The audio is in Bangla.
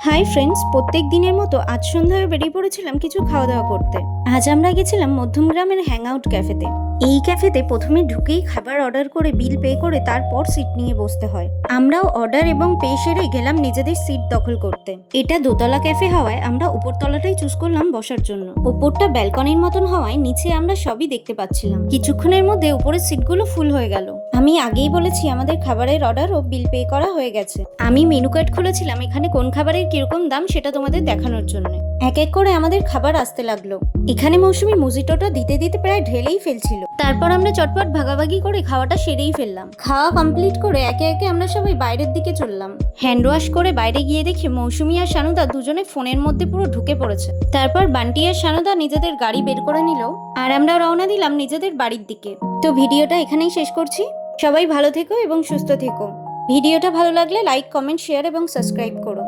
হাই ফ্রেন্ডস, প্রত্যেক দিনের মতো আজ সন্ধ্যায় বেরিয়ে পড়েছিলাম কিছু খাওয়া দাওয়া করতে। আজ আমরা গেছিলাম মধ্যমগ্রামের হ্যাংআউট ক্যাফেতে। এই ক্যাফেতে প্রথমে ঢুকেই খাবার অর্ডার করে বিল পে করে তারপর সিট নিয়ে বসতে হয়। আমরাও অর্ডার এবং পে সেরে গেলাম নিজেদের সিট দখল করতে। এটা দোতলা ক্যাফে হওয়ায় আমরা উপরতলাটাই চুজ করলাম বসার জন্য। ওপরটা ব্যালকনির মতন হওয়ায় নিচে আমরা সবই দেখতে পাচ্ছিলাম। কিছুক্ষণের মধ্যে উপরের সিটগুলো ফুল হয়ে গেল। আমি আগেই বলেছি আমাদের খাবারের অর্ডার ও বিল পে করা হয়ে গেছে। আমি মেনু কার্ড খুলেছিলাম এখানে কোন খাবারের কিরকম দাম সেটা তোমাদের দেখানোর জন্য। এক এক করে আমাদের খাবার আসতে লাগলো। এখানে মৌসুমি মুজিটোটা দিতে দিতে প্রায় ঢেলেই ফেলছিল। তারপর আমরা চটপট ভাগাভাগি করে খাওয়াটা সেরেই ফেললাম। খাওয়া কমপ্লিট করে একে একে আমরা সবাই বাইরের দিকে চললাম। হ্যান্ড ওয়াশ করে বাইরে গিয়ে দেখি মৌসুমি আর সানুদা দুজনে ফোনের মধ্যে পুরো ঢুকে পড়েছে। তারপর বান্টি আর সানুদা নিজেদের গাড়ি বের করে নিল আর আমরা রওনা দিলাম নিজেদের বাড়ির দিকে। তো ভিডিওটা এখানেই শেষ করছি। সবাই ভালো থেকো এবং সুস্থ থেকো। ভিডিওটা ভালো লাগলে লাইক, কমেন্ট, শেয়ার এবং সাবস্ক্রাইব করো।